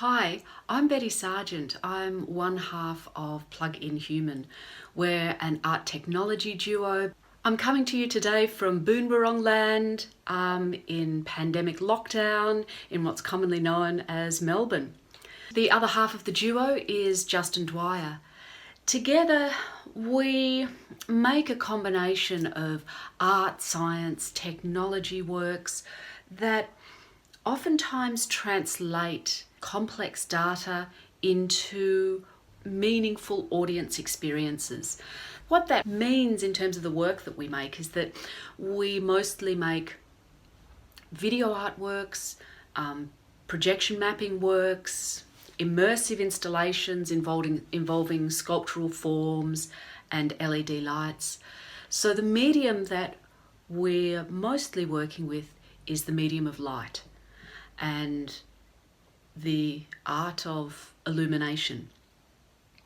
Hi, I'm Betty Sargent. I'm one half of PluginHUMAN. We're an art technology duo. I'm coming to you today from Boonwurrung land in pandemic lockdown in what's commonly known as Melbourne. The other half of the duo is Justin Dwyer. Together we make a combination of art, science, technology works that oftentimes translate complex data into meaningful audience experiences. What that means in terms of the work that we make is that we mostly make video artworks, projection mapping works, immersive installations involving sculptural forms and LED lights. So the medium that we're mostly working with is the medium of light and the art of illumination.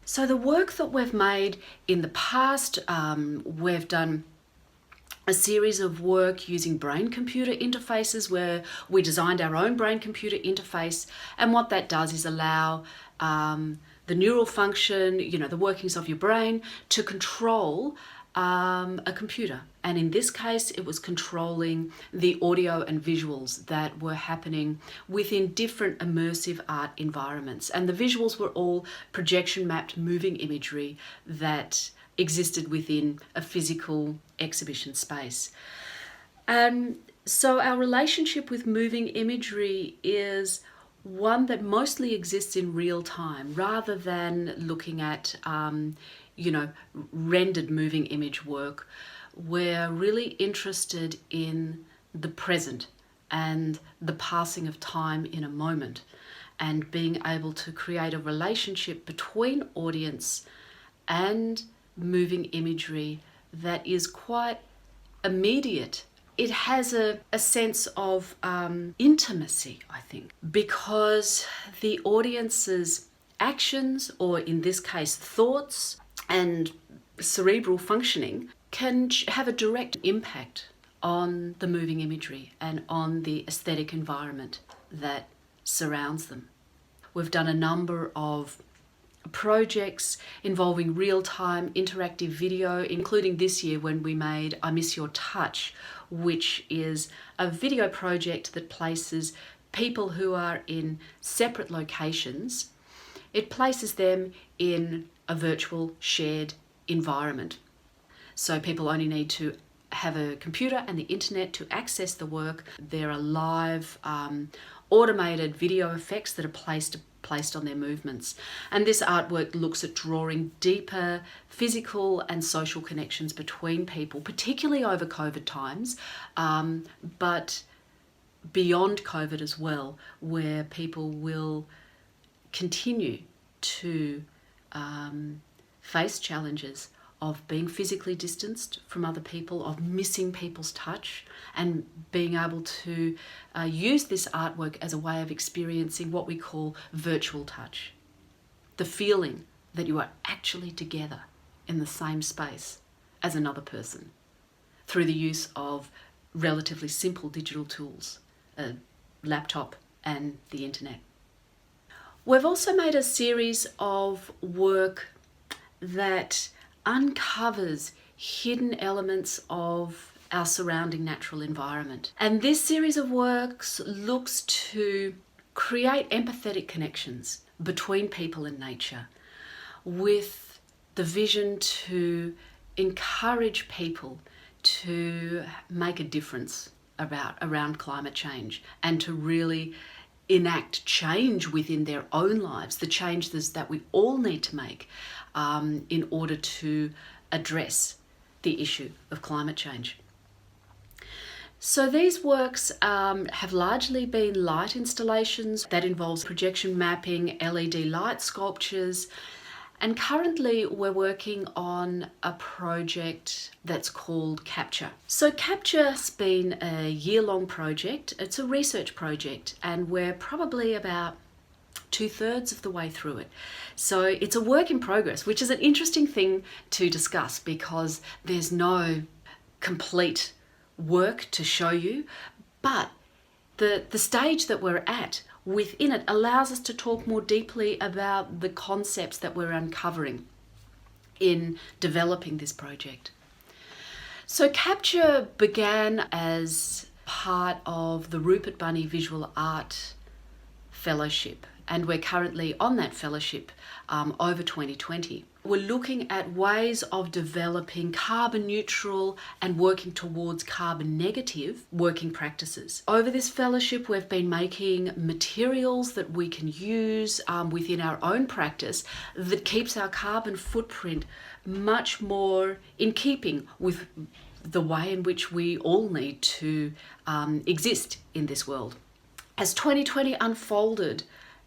So the work that we've made in the past, we've done a series of work using brain-computer interfaces where we designed our own brain-computer interface, and what that does is allow the neural function, the workings of your brain, to control a computer. And in this case, it was controlling the audio and visuals that were happening within different immersive art environments. And the visuals were all projection mapped moving imagery that existed within a physical exhibition space. So our relationship with moving imagery is one that mostly exists in real time rather than looking at rendered moving image work. We're really interested in the present and the passing of time in a moment, and being able to create a relationship between audience and moving imagery that is quite immediate. It has a sense of intimacy, I think, because the audience's actions, or in this case thoughts and cerebral functioning, can have a direct impact on the moving imagery and on the aesthetic environment that surrounds them. We've done a number of projects involving real-time interactive video, including this year when we made I Miss Your Touch, which is a video project that places people who are in separate locations. It places them in a virtual shared environment. So people only need to have a computer and the internet to access the work. There are live automated video effects that are placed on their movements. And this artwork looks at drawing deeper physical and social connections between people, particularly over COVID times, but beyond COVID as well, where people will continue to face challenges of being physically distanced from other people, of missing people's touch, and being able to use this artwork as a way of experiencing what we call virtual touch. The feeling that you are actually together in the same space as another person through the use of relatively simple digital tools, a laptop and the internet. We've also made a series of work that uncovers hidden elements of our surrounding natural environment. And this series of works looks to create empathetic connections between people and nature, with the vision to encourage people to make a difference around climate change and to really enact change within their own lives, the changes that we all need to make in order to address the issue of climate change. So these works have largely been light installations that involves projection mapping, LED light sculptures, and currently we're working on a project that's called Capture. So Capture's been a year-long project. It's a research project, and we're probably about 2/3 of the way through it. So it's a work in progress, which is an interesting thing to discuss because there's no complete work to show you, but the stage that we're at, within it allows us to talk more deeply about the concepts that we're uncovering in developing this project. So Capture began as part of the Rupert Bunny Visual Art Fellowship, and we're currently on that fellowship over 2020. We're looking at ways of developing carbon neutral and working towards carbon negative working practices. Over this fellowship, we've been making materials that we can use within our own practice that keeps our carbon footprint much more in keeping with the way in which we all need to exist in this world. As 2020 unfolded,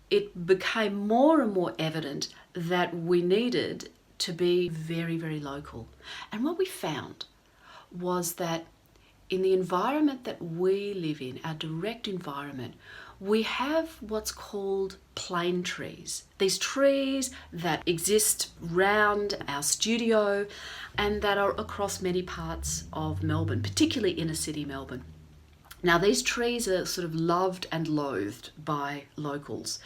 it became more and more evident that we needed to be very, very local. And what we found was that in the environment that we live in, our direct environment, we have what's called plane trees. These trees that exist round our studio and that are across many parts of Melbourne, particularly inner city Melbourne. Now, these trees are sort of loved and loathed by locals.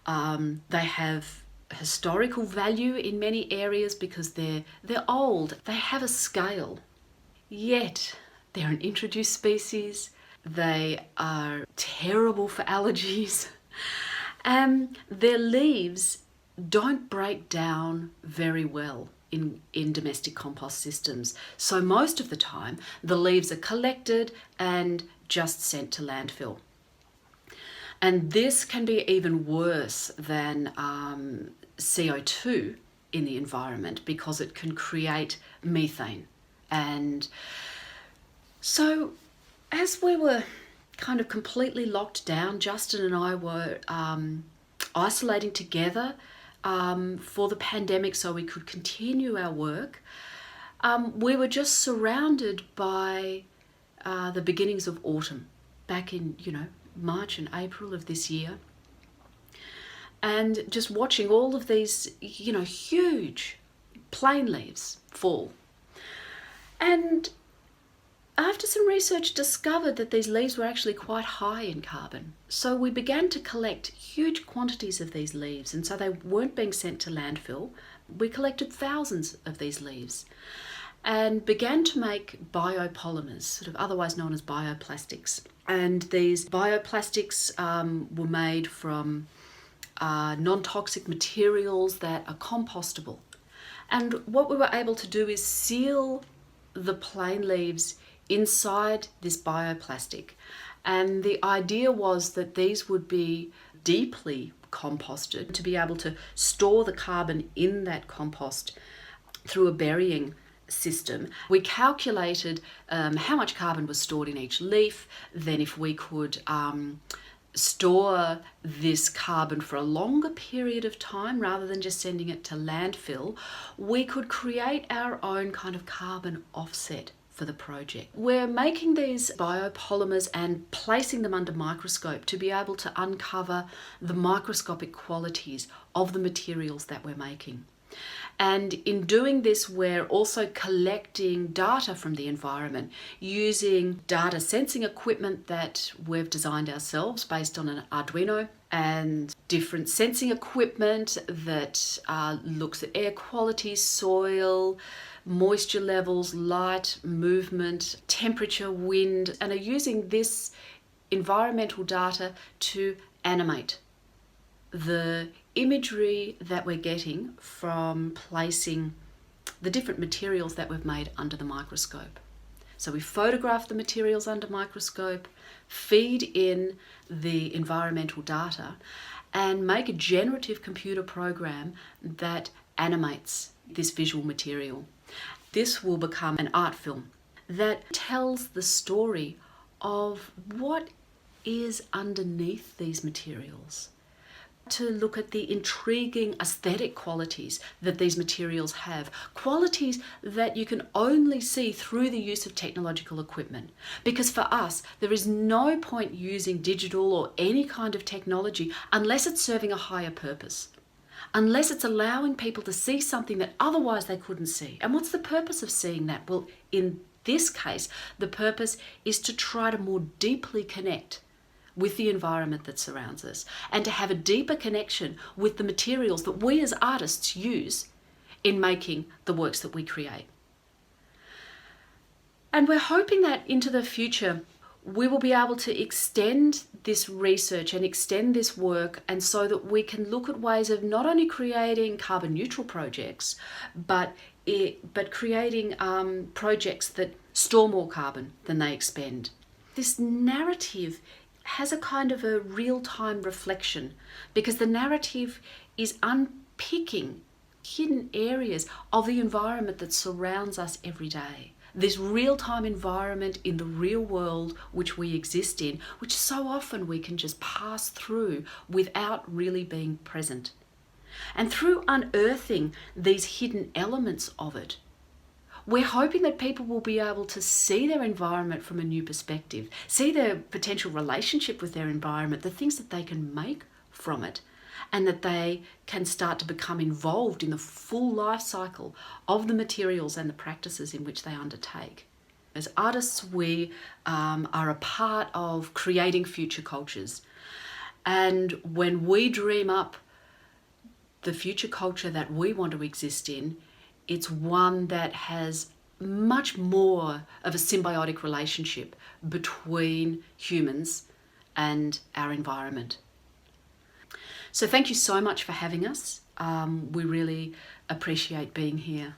They have historical value in many areas because they're old. They have a scale, yet they're an introduced species. They are terrible for allergies, and their leaves don't break down very well in domestic compost systems. So most of the time, the leaves are collected and just sent to landfill. And this can be even worse than CO2 in the environment because it can create methane. And so as we were kind of completely locked down, Justin and I were isolating together for the pandemic so we could continue our work. We were just surrounded by the beginnings of autumn back in, March and April of this year. And just watching all of these, huge plane leaves fall. And after some research discovered that these leaves were actually quite high in carbon. So we began to collect huge quantities of these leaves, and so they weren't being sent to landfill. We collected thousands of these leaves and began to make biopolymers, sort of otherwise known as bioplastics. And these bioplastics were made from non-toxic materials that are compostable. And what we were able to do is seal the plane leaves inside this bioplastic. And the idea was that these would be deeply composted to be able to store the carbon in that compost through a burying system. We calculated how much carbon was stored in each leaf. Then if we could store this carbon for a longer period of time rather than just sending it to landfill, we could create our own kind of carbon offset for the project. We're making these biopolymers and placing them under microscope to be able to uncover the microscopic qualities of the materials that we're making. And in doing this, we're also collecting data from the environment using data sensing equipment that we've designed ourselves based on an Arduino, and different sensing equipment that looks at air quality, soil, moisture levels, light, movement, temperature, wind, and are using this environmental data to animate the imagery that we're getting from placing the different materials that we've made under the microscope. So we photograph the materials under microscope, feed in the environmental data, and make a generative computer program that animates this visual material. This will become an art film that tells the story of what is underneath these materials, to look at the intriguing aesthetic qualities that these materials have, qualities that you can only see through the use of technological equipment. Because for us, there is no point using digital or any kind of technology unless it's serving a higher purpose, unless it's allowing people to see something that otherwise they couldn't see. And what's the purpose of seeing that? Well, in this case, the purpose is to try to more deeply connect with the environment that surrounds us, and to have a deeper connection with the materials that we as artists use in making the works that we create. And we're hoping that into the future we will be able to extend this research and extend this work, and so that we can look at ways of not only creating carbon neutral projects, but creating projects that store more carbon than they expend. This narrative has a kind of a real-time reflection, because the narrative is unpicking hidden areas of the environment that surrounds us every day. This real-time environment in the real world which we exist in, which so often we can just pass through without really being present. And through unearthing these hidden elements of it, we're hoping that people will be able to see their environment from a new perspective, see their potential relationship with their environment, the things that they can make from it, and that they can start to become involved in the full life cycle of the materials and the practices in which they undertake. As artists, we are a part of creating future cultures. And when we dream up the future culture that we want to exist in, it's one that has much more of a symbiotic relationship between humans and our environment. So thank you so much for having us. We really appreciate being here.